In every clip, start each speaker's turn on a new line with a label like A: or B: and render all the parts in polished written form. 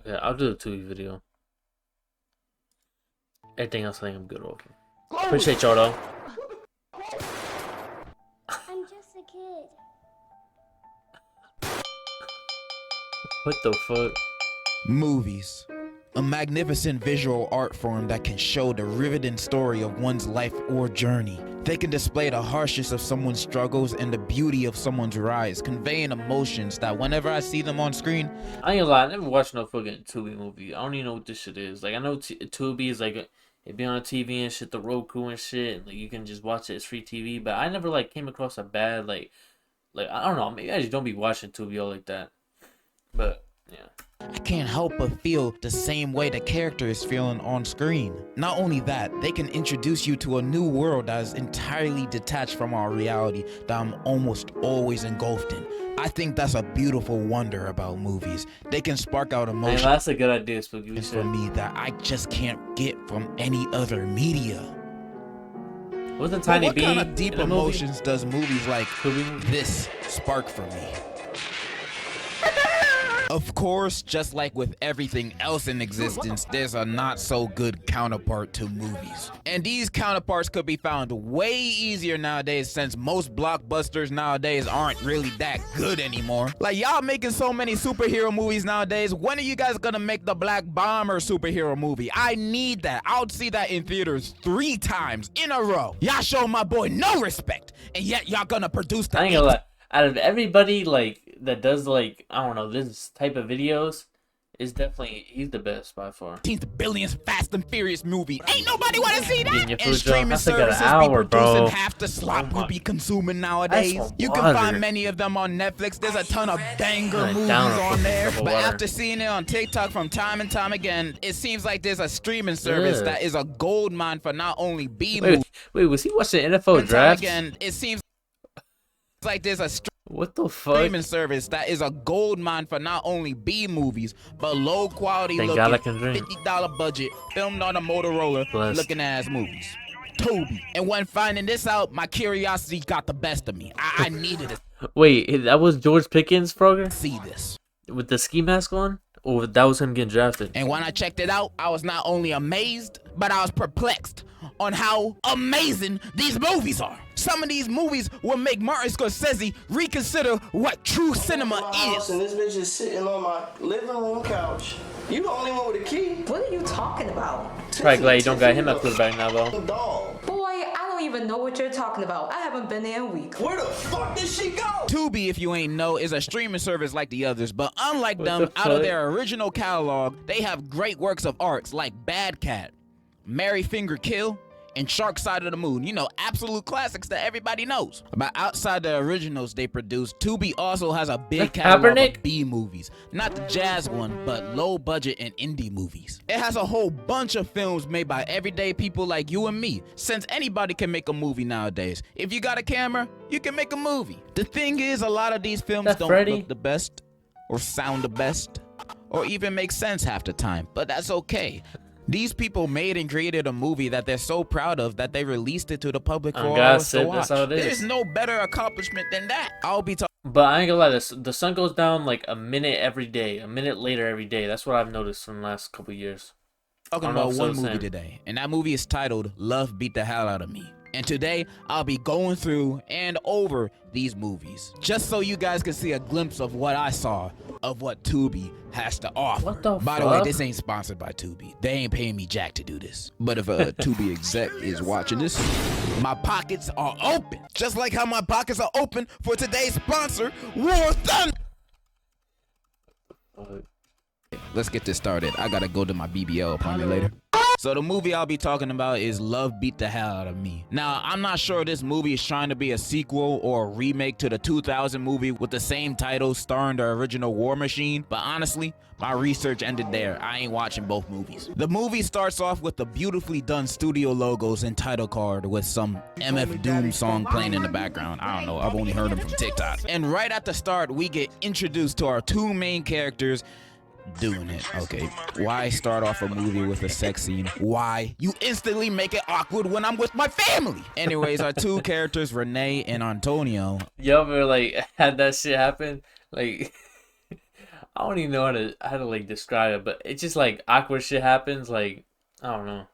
A: Yeah, I'll do the Tubi video. Everything else I think I'm good over. Appreciate y'all though.
B: I'm just a kid.
A: What the fuck?
C: Movies. A magnificent visual art form that can show the riveting story of one's life or journey. They can display the harshness of someone's struggles and the beauty of someone's rise, conveying emotions that whenever I see them on screen,
A: I ain't gonna lie, I never watched no fucking Tubi movie. I don't even know what this shit is. Like, I know Tubi is like, it be on TV and shit, the Roku and shit. And, like, you can just watch it, it's free TV. But I never, like, came across a bad, like, I don't know. Maybe I just don't be watching Tubi all like that. But, yeah.
C: I can't help but feel the same way the character is feeling on screen. Not only that, they can introduce you to a new world that is entirely detached from our reality that I'm almost always engulfed in. I think that's a beautiful wonder about movies. They can spark out
A: Man,
C: emotions
A: that's a good idea, Spooky.
C: for me that I just can't get from any other media.
A: Wasn't
C: But
A: Tiny
C: what
A: B
C: kind of deep
A: in the movie?
C: emotions does movies like
A: Tubi?
C: this spark for me? Of course, just like with everything else in existence, there's a not so good counterpart to movies. And these counterparts could be found way easier nowadays since most blockbusters nowadays aren't really that good anymore. Like y'all making so many superhero movies nowadays, when are you guys gonna make the Black Bomber superhero movie? I need that. I'll see that in theaters 3 times in a row. Y'all show my boy no respect, and yet y'all gonna produce the
A: I ain't gonna lie. Out of everybody, like, that does, like, I don't know, this type of videos, is definitely, he's the best by far.
C: 18th billionth Fast and Furious movie. Ain't nobody want to see
A: Getting
C: that.
A: your
C: And
A: food, Joe.
C: streaming
A: That's like an
C: services be
A: hour,
C: producing
A: bro.
C: half the slop
A: Oh
C: we
A: my-
C: be consuming nowadays.
A: That's some
C: You can
A: water.
C: find many of them on Netflix. There's a ton of banger
A: Like,
C: movies
A: down a
C: on
A: fucking
C: there.
A: cup of
C: But
A: water.
C: after seeing it on TikTok from time and time again, it seems like there's a streaming service
A: Ugh.
C: that is a gold mine for not only B
A: Wait,
C: movies.
A: wait, was he watching NFL
C: Time
A: draft?
C: again, it seems like there's a
A: What the fuck?
C: streaming service that is a gold mine for not only B movies, but low quality
A: Thank God I
C: looking,
A: can drink.
C: $50 budget, filmed on a Motorola
A: Blessed.
C: looking ass movies. Tubi. And when finding this out, my curiosity got the best of me. I needed to
A: Wait, that was George Pickens, Frogger?
C: see this.
A: With the ski mask on? Or that was him getting drafted?
C: And when I checked it out, I was not only amazed, but I was perplexed on how amazing these movies are. Some of these movies will make Martin Scorsese reconsider what true cinema
D: My house
C: is.
D: and this bitch is sitting on my living room couch. You the only one with a key.
E: What are you talking about?
A: Probably glad you don't got him at quarterback now, though.
D: Dog.
E: Boy, I don't even know what you're talking about. I haven't been there in a week.
D: Where the fuck did she go?
C: Tubi, if you ain't know, is a streaming service like the others, but unlike
A: What
C: them,
A: the
C: out of
A: fuck?
C: their original catalog, they have great works of arts like Bad Cat, Mary Finger Kill, and Shark Side of the Moon. You know, absolute classics that everybody knows. But outside the originals they produce, Tubi also has a big catalog
A: Kaepernick?
C: of B movies. Not the jazz one, but low budget and indie movies. It has a whole bunch of films made by everyday people like you and me, since anybody can make a movie nowadays. If you got a camera, you can make a movie. The thing is, a lot of these films
A: That
C: don't
A: Freddy?
C: look the best, or sound the best, or even make sense half the time, but that's okay. These people made and created a movie that they're so proud of that they released it to the public for
A: Oh,
C: all
A: God,
C: of us to
A: Sid,
C: watch.
A: that's how it is.
C: There's no better accomplishment than that. I'll be talking
A: But I ain't gonna lie, the sun goes down like a minute every day, a minute later every day. That's what I've noticed from the last couple years. I don't know
C: about
A: if
C: one
A: it's the
C: movie
A: same.
C: today, and that movie is titled Love Beat the Hell Out of Me. And today, I'll be going through and over these movies, just so you guys can see a glimpse of what I saw, of what Tubi has to offer.
A: What the
C: By the way,
A: fuck?
C: this ain't sponsored by Tubi. They ain't paying me jack to do this. But if a Tubi exec is watching this, my pockets are open. Just like how my pockets are open for today's sponsor, War Thunder. Let's get this started. I gotta go to my BBL appointment later. So the movie I'll be talking about is Love Beat the Hell Out of Me. Now, I'm not sure this movie is trying to be a sequel or a remake to the 2000 movie with the same title starring the original War Machine, but honestly, my research ended there. I ain't watching both movies. The movie starts off with the beautifully done studio logos and title card with some MF Doom song playing in the background. I don't know, I've only heard them from TikTok. And right at the start, we get introduced to our 2 main characters doing it. Okay, why start off a movie with a sex scene? Why? You instantly make it awkward when I'm with my family. Anyways, our 2 characters, Renee and Antonio.
A: You ever like had that shit happen? Like, I don't even know how to like describe it, but it's just like awkward shit happens. Like I don't know.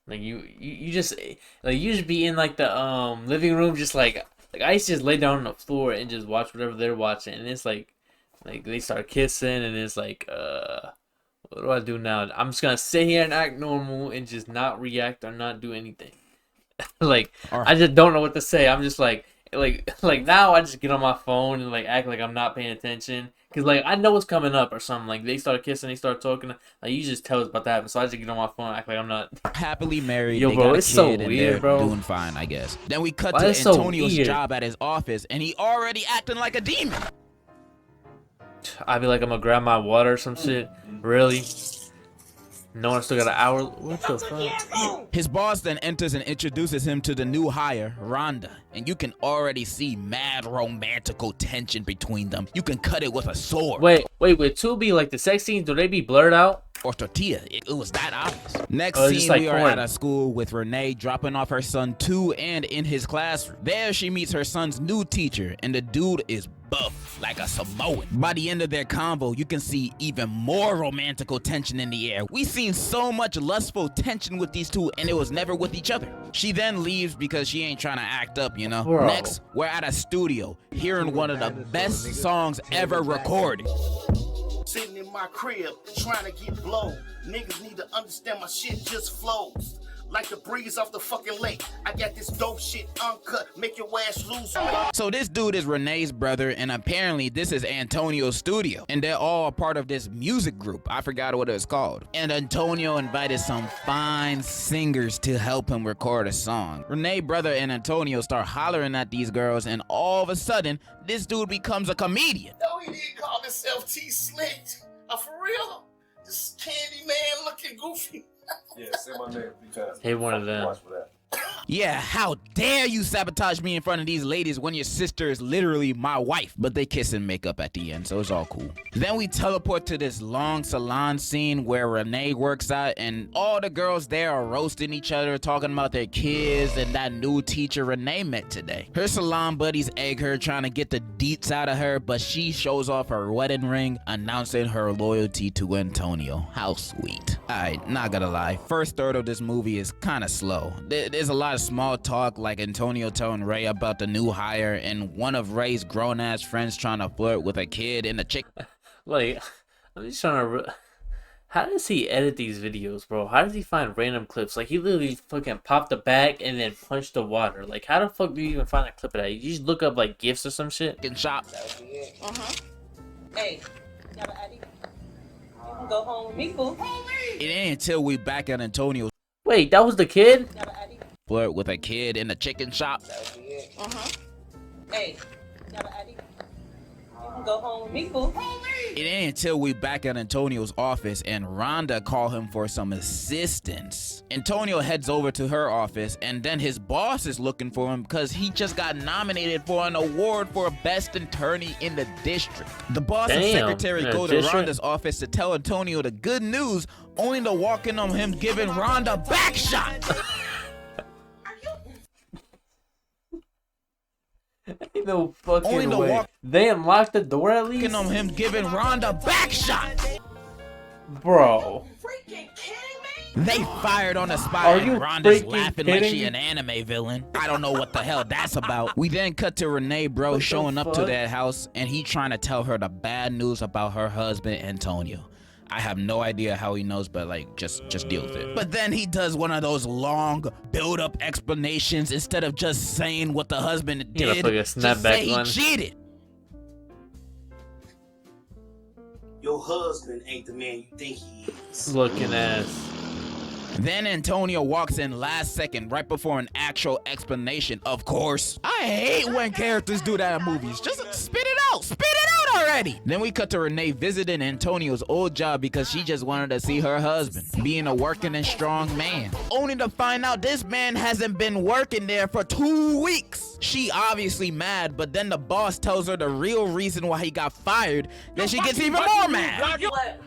A: Like you just like you just be in like the living room, just like I used to just lay down on the floor and just watch whatever they're watching, and it's like they start kissing, and it's like what do I do now? I'm just gonna sit here and act normal and just not react or not do anything. Like I just don't know what to say. I'm just like now I just get on my phone and like act like I'm not paying attention. Cause like I know what's coming up or something. Like they start kissing, they start talking. Like you just tell it's about to happen. So I just get on my phone, act like I'm not
C: happily married.
A: Yo,
C: they
A: bro,
C: got a
A: it's
C: kid
A: so
C: and
A: weird,
C: they're
A: bro.
C: doing fine, I guess. Then we cut
A: Why
C: to
A: is it so
C: Antonio's
A: weird?
C: job at his office, and he already acting like a demon.
A: I'd be like, I'm gonna grab my water or some shit. Really? No one still got an hour. What the fuck?
C: His boss then enters and introduces him to the new hire, Rhonda, and you can already see mad romantical tension between them. You can cut it with a sword.
A: Wait, with Tubi, like the sex scenes, do they be blurred out?
C: Or tortilla. It was that obvious. Next
A: it's just
C: scene,
A: like
C: we are
A: porn.
C: at a school with Renee dropping off her son too, and in his classroom. There she meets her son's new teacher, and the dude is buff like a Samoan. By the end of their convo, you can see even more romantical tension in the air. We seen so much lustful tension with these two, and it was never with each other. She then leaves because she ain't trying to act up, you know?
A: Bro.
C: Next, we're at a studio, hearing one of the best songs ever recorded.
F: Sitting in my crib, trying to get blown. Niggas need to understand my shit just flows. Like the breeze off the fucking lake. I got this dope shit uncut, make your ass lose weight.
C: So this dude is Renee's brother, and apparently this is Antonio's studio. And they're all a part of this music group. I forgot what it was called. And Antonio invited some fine singers to help him record a song. Renee's brother and Antonio start hollering at these girls, and all of a sudden, this dude becomes a comedian.
F: No, he didn't call himself T-Slick. For real? This candy man looking goofy.
G: Yeah, say my name because
A: Hey, one of them.
G: watch for that.
C: Yeah, how dare you sabotage me in front of these ladies when your sister is literally my wife? But they kiss and make up at the end, so it's all cool. Then we teleport to this long salon scene where Renee works out, and all the girls there are roasting each other, talking about their kids and that new teacher Renee met today. Her salon buddies egg her, trying to get the deets out of her, but she shows off her wedding ring, announcing her loyalty to Antonio. How sweet. Alright, not gonna lie, first third of this movie is kinda slow. There's a lot of small talk, like Antonio telling Ray about the new hire, and one of Ray's grown-ass friends trying to flirt with a kid and a chick.
A: Like, I'm just trying to. How does he edit these videos, bro? How does he find random clips? Like, he literally fucking popped the bag and then punched the water. Like, how the fuck do you even find a clip of that? You just look up, like, GIFs or some shit?
C: And shop.
E: Hey, got an ID? You can go home with me, boo.
C: It ain't until we back at Antonio's
A: Wait, that was the kid?
E: Got an ID?
C: flirt with a kid in a chicken shop.
E: Hey, got an ID? You can go home with me, boo.
C: It ain't until we back at Antonio's office and Rhonda call him for some assistance. Antonio heads over to her office, and then his boss is looking for him because he just got nominated for an award for best attorney in the district. The boss and
A: Damn,
C: secretary
A: in a
C: go to
A: district?
C: Rhonda's office to tell Antonio the good news, only to walk in on him giving Rhonda a back shot.
A: Ain't no fucking
C: Only to
A: way.
C: walk-
A: They unlocked the door at least?
C: Walking on him giving Rhonda a back shot.
A: Bro.
C: They fired on the spot,
A: Are
C: and
A: you
C: Rhonda's
A: freaking
C: laughing like
A: kidding
C: she
A: me?
C: an anime villain. I don't know what the hell that's about. We then cut to Renee, bro,
A: What the
C: showing up to
A: fuck?
C: their house, and he trying to tell her the bad news about her husband, Antonio. I have no idea how he knows, but like, just deal with it. But then he does one of those long build-up explanations instead of just saying what the husband
A: You know,
C: did.
A: like a
C: Just
A: snapback
C: say he
A: one.
C: cheated.
F: Your husband ain't the man you think he is.
A: Looking ass.
C: Then Antonio walks in last second, right before an actual explanation, of course. I hate when characters do that in movies. Just spit it out. Spit it out already. Then we cut to Renee visiting Antonio's old job because she just wanted to see her husband, being a working and strong man. Only to find out this man hasn't been working there for 2 weeks. She obviously mad, but then the boss tells her the real reason why he got fired, then she gets even more mad.
E: What?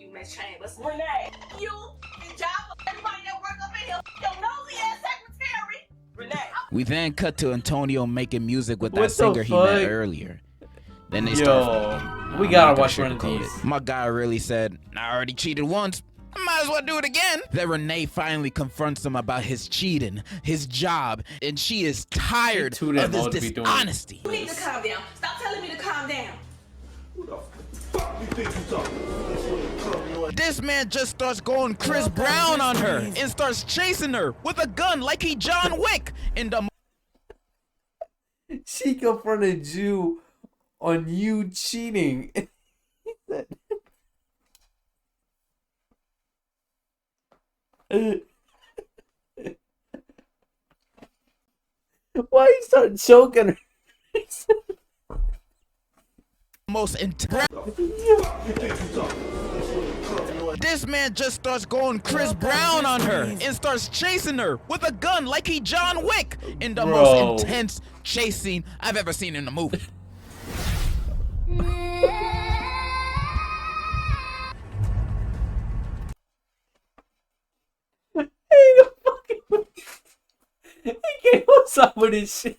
E: You Miss Chambers. Renee. You, the job of everybody that work up in here, your nosy ass secretary. Renee.
C: We then cut to Antonio making music with
A: What
C: that
A: the
C: singer he met
A: fuck?
C: earlier. Then they
A: Yo,
C: start.
A: we
C: I'm
A: gotta
C: not gonna
A: watch one of
C: sugarcoat
A: these.
C: it. My guy really said, I already cheated once. I might as well do it again. Then Renee finally confronts him about his cheating, his job, and she is tired
A: Too damn
C: of this
A: old to be doing
C: dishonesty.
E: You need to calm down. Stop telling me to calm down.
C: This man just starts going Chris Brown on her and starts chasing her with a gun like he John Wick in the
A: She confronted you on you cheating. Why you start choking her?
C: most intense. This man just starts going Chris Brown on her and starts chasing her with a gun like he John Wick in the most intense chase scene I've ever seen in a movie.
A: He came on top of this shit.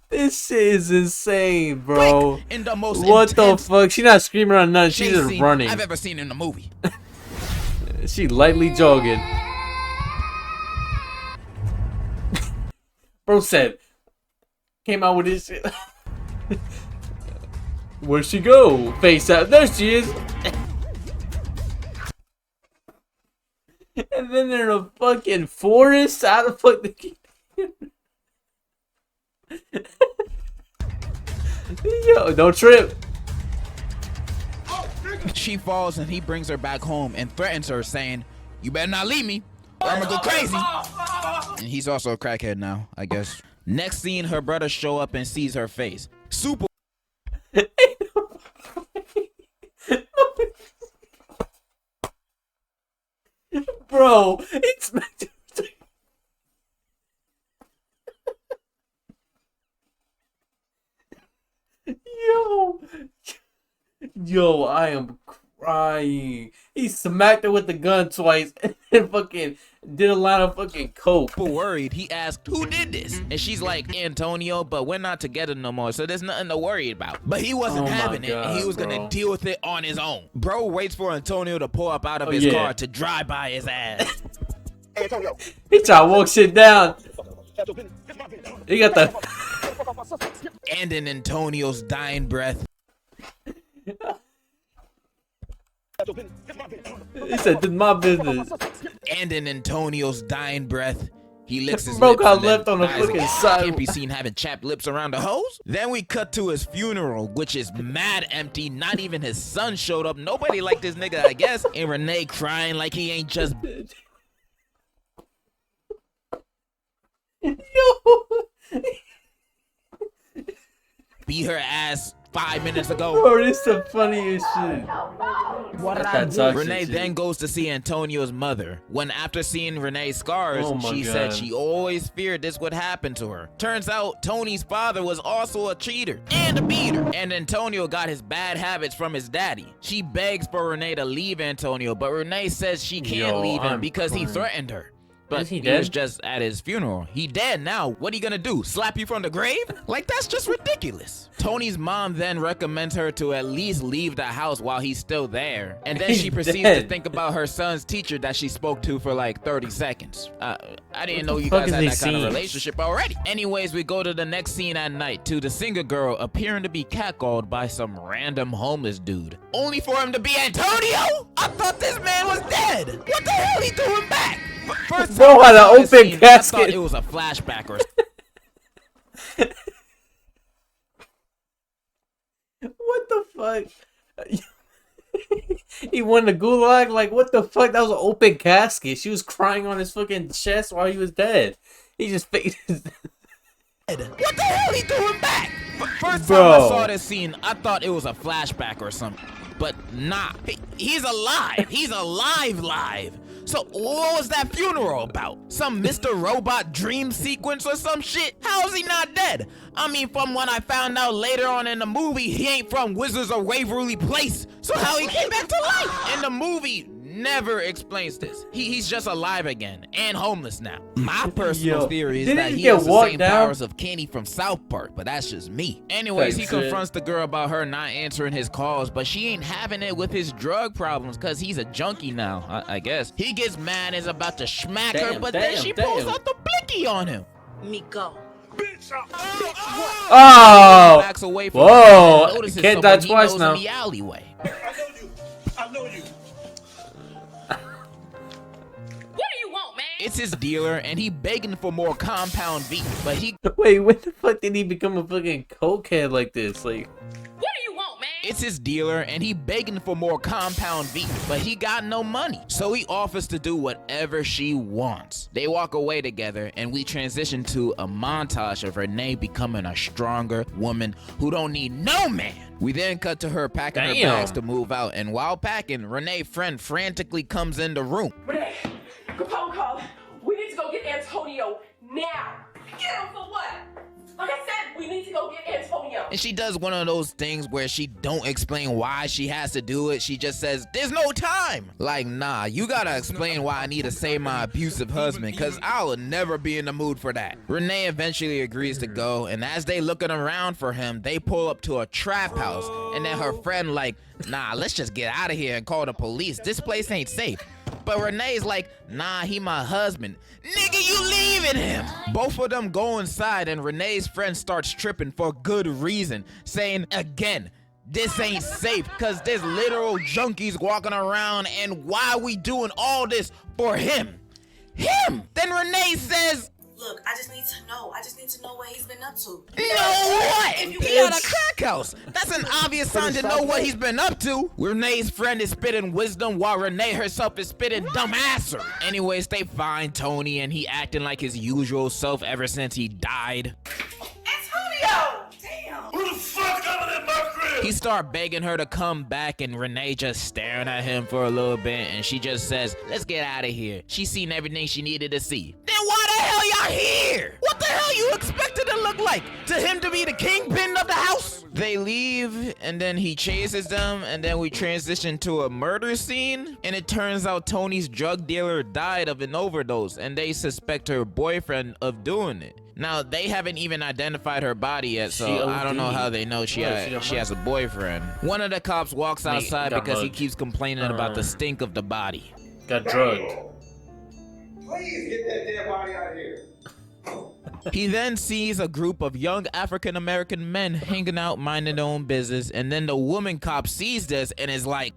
A: This shit is insane, bro.
C: In the most
A: What the
C: intense
A: fuck? She not screaming or nothing. She's
C: chase
A: just
C: scene
A: running.
C: I've ever seen in a movie.
A: She lightly jogging. Bro said, came out with this shit. Where'd she go? Face out. There she is. And then they're in a fucking forest. How the fuck did you... Yo, don't trip.
C: She falls and he brings her back home and threatens her, saying, "You better not leave me or I'm gonna go crazy." And he's also a crackhead now, I guess. Next scene, her brother show up and sees her face. Super.
A: Bro, it's... Yo, I am crying. He smacked her with the gun twice and fucking did a lot of fucking coke.
C: Worried, he asked, "Who did this?" And she's like, "Antonio, but we're not together no more, so there's nothing to worry about." But he wasn't having it, and he was gonna deal with it on his own. Bro waits for Antonio to pull up out of his car to drive by his ass.
D: Antonio.
A: He try to walk shit down. He got the...
C: And in Antonio's dying breath,
A: He said, "This is my business."
C: and in Antonio's dying breath, he licks his
A: Bro
C: lips
A: got
C: and then
A: left on the
C: dies
A: fucking
C: again.
A: side.
C: Can't be seen having chapped lips around the hose. Then we cut to his funeral, which is mad empty. Not even his son showed up. Nobody liked this nigga, I guess. And Renee crying like he ain't just
A: Yo.
C: beat her ass 5 minutes ago.
A: Bro, this the funniest shit. That's toxic
C: Renee
A: shit.
C: then goes to see Antonio's mother. When after seeing Renee's scars,
A: Oh my
C: she said
A: God.
C: she always feared this would happen to her. Turns out Tony's father was also a cheater and a beater. And Antonio got his bad habits from his daddy. She begs for Renee to leave Antonio, but Renee says she can't
A: Yo,
C: leave him
A: I'm
C: because he
A: crying.
C: threatened her. But
A: Is he
C: he was
A: dead?
C: just at his funeral. He dead now. What are you gonna do? Slap you from the grave? Like, that's just ridiculous. Tony's mom then recommends her to at least leave the house while he's still there. And then she
A: He's
C: proceeds to
A: dead.
C: think about her son's teacher that she spoke to for like 30 seconds. I didn't know you
A: fuck
C: guys
A: is
C: had
A: these
C: that kind of
A: scenes?
C: relationship already. Anyways, we go to the next scene at night to the singer girl appearing to be catcalled by some random homeless dude. Only for him to be Antonio? I thought this man was dead. What the hell he doing back? First
A: Bro
C: time I
A: had an
C: saw this
A: open
C: scene, I
A: casket.
C: thought it was a flashback or
A: What the fuck? He won the gulag? Like, what the fuck? That was an open casket. She was crying on his fucking chest while he was dead. He just faked his...
C: What the hell he doing back? First time
A: Bro.
C: I saw this scene, I thought it was a flashback or something. But nah, he's alive. He's alive. So what was that funeral about? Some Mr. Robot dream sequence or some shit? How is he not dead? I mean, from what I found out later on in the movie, he ain't from Wizards of Waverly Place. So how he came back to life? In the movie, never explains this. He's just alive again and homeless now. My personal theory is that he has the same powers of Kenny from South Park, but that's just me. Anyways, he confronts the girl about her not answering his calls, but she ain't having it with his drug problems because he's a junkie now, I guess. He gets mad and is about to smack her, but then she pulls out the blicky on him.
E: Miko.
A: Oh!
C: Backs away from
A: Whoa!
C: him,
A: Can't die twice now.
C: in the alleyway.
F: I know you.
E: What do you want, man?
C: It's his dealer, and he begging for more compound V, but he...
A: Wait, when the fuck did he become a fucking cokehead like this? Like...
E: What do you want, man?
C: It's his dealer, and he begging for more compound V, but he got no money. So he offers to do whatever she wants. They walk away together, and we transition to a montage of Renee becoming a stronger woman who don't need no man. We then cut to her packing her bags to move out, and while packing, Renee's friend frantically comes in the room.
E: Renee, Capone called. We need to go get Antonio now. Get him for what? Like I said, we need to go get Antonio.
C: And she does one of those things where she don't explain why she has to do it. She just says, there's no time. Like, nah, you gotta explain why I need to save my abusive husband, cause I will never be in the mood for that. Renee eventually agrees to go, and as they looking around for him, they pull up to a trap house, and then her friend like, nah, let's just get out of here and call the police. This place ain't safe. But Renee's like, nah, he my husband. Nigga, you leaving him. Both of them go inside and Renee's friend starts tripping for good reason, saying again, this ain't safe because there's literal junkies walking around and why we doing all this for him? Him! Then Renee says,
E: Look, I just need to know. I just need to know what he's been up to.
C: know what? He at a crack house. That's an obvious sign to know what he's been up to. Renee's friend is spitting wisdom while Renee herself is spitting dumbassery. Anyways, they find Tony and he acting like his usual self ever since he died.
E: Antonio! Damn!
F: Who the fuck coming in my crib?
C: He start begging her to come back and Renee just staring at him for a little bit and she just says, let's get out of here. She's seen everything she needed to see. Then why the hell y'all here? What the hell you expected to look like? To him to be the kingpin of the house? They leave and then he chases them and then we transition to a murder scene and it turns out Tony's drug dealer died of an overdose and they suspect her boyfriend of doing it. Now, they haven't even identified her body yet, so I don't know how they know she has a boyfriend. One of the cops walks outside because he keeps complaining about the stink of the body.
A: Got drugged.
G: Please get that dead body out of here.
C: He then sees a group of young African-American men hanging out minding their own business, and then the woman cop sees this and is like,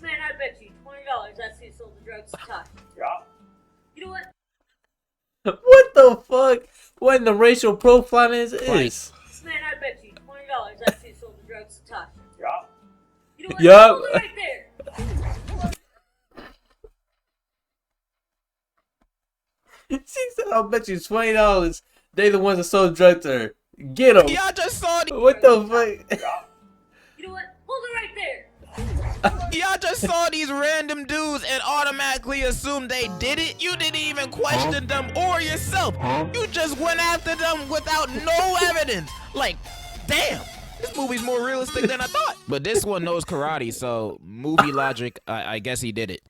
H: Man, I bet you $20 that's who sold the drugs to Tosh.
G: Yeah.
H: You know what?
A: What the fuck? What in the racial profiling is this?
H: Man, I bet you $20 that's who sold the drugs to Tosh.
G: Yeah.
H: You know what?
A: Yup.
H: Hold it right there.
A: She said, I'll bet you $20. They the ones that sold drugs to her. Get them.
C: y'all just saw
A: What the fuck?
H: You know what? Hold it right there.
C: Y'all just saw these random dudes and automatically assumed they did it? You didn't even question them or yourself. You just went after them without no evidence. Like, damn, this movie's more realistic than I thought. But this one knows karate, so movie logic, I guess he did it.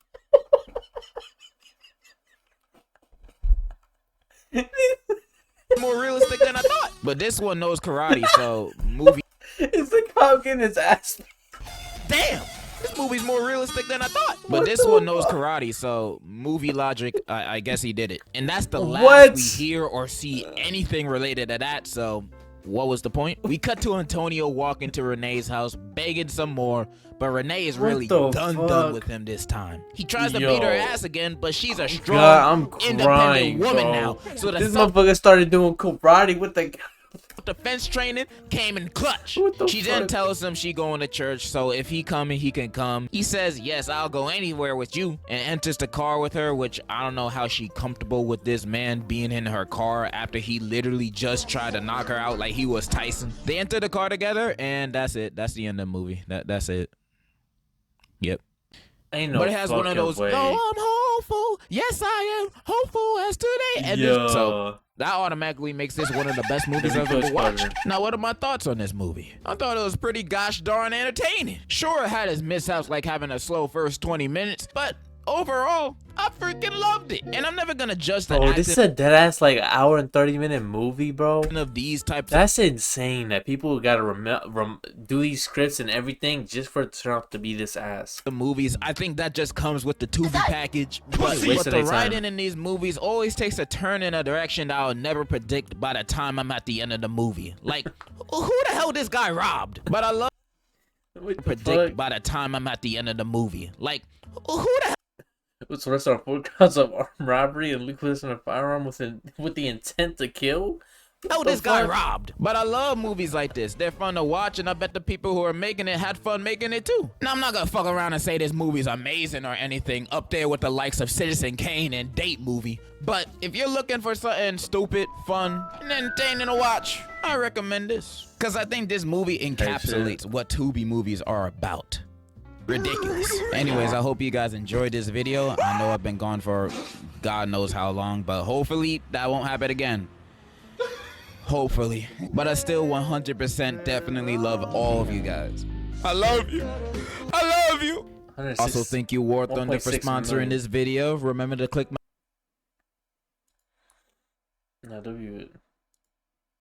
C: More realistic than I thought. But this one knows karate, so movie.
A: It's the cop getting his ass.
C: Damn, this movie's more realistic than I thought. But this one knows karate, so movie logic, I guess he did it. And that's the last we hear or see anything related to that, so what was the point? We cut to Antonio walking to Renee's house, begging some more, but Renee is really done with him this time. He tries to beat her ass again, but she's a strong, independent woman now. So
A: this motherfucker started doing karate with the
C: defense training came in clutch. She then tells him she going to church, so if he coming, he can come. He says, yes, I'll go anywhere with you, and enters the car with her, which I don't know how she comfortable with this man being in her car after he literally just tried to knock her out like he was Tyson. They enter the car together, and that's it. That's the end of the movie. That's it. Yep.
A: Ain't no
C: but it has one of those,
A: way.
C: no, I'm hopeful. Yes, I am hopeful as today. And so that automatically makes this one of the best movies I've ever watched. Now, what are my thoughts on this movie? I thought it was pretty gosh darn entertaining. Sure, it had its mishaps like having a slow first 20 minutes, but overall, I freaking loved it. And I'm never gonna judge the
A: Bro,
C: acting
A: this is a dead ass like hour and 30-minute movie, bro.
C: of these types
A: That's insane that people gotta do these scripts and everything just for it to turn out to be this ass.
C: of movies. I think that just comes with the Tubi package. But
A: Wasting
C: the
A: their time.
C: writing in these movies always takes a turn in a direction that I'll never predict by the time I'm at the end of the movie. Like, who the hell this guy robbed? But I love
A: What the
C: predict
A: fuck?
C: by the time I'm at the end of the movie. Like, who the hell
A: Let's arrest on 4 counts of armed robbery and liquidation of firearm with the intent to kill. What
C: this
A: the
C: guy
A: fuck?
C: robbed? But I love movies like this. They're fun to watch, and I bet the people who are making it had fun making it too. Now, I'm not gonna fuck around and say this movie's amazing or anything, up there with the likes of Citizen Kane and Date Movie. But if you're looking for something stupid, fun, and entertaining to watch, I recommend this. Cause I think this movie encapsulates what Tubi movies are about. Ridiculous. Anyways, I hope you guys enjoyed this video. I know I've been gone for God knows how long, but hopefully that won't happen again. Hopefully. But I still 100% definitely love all of you guys. I love you. I love you.
A: 106
C: Also, thank you War Thunder for
A: 1.6
C: sponsoring
A: million.
C: this video. Remember to click my
A: No, W it.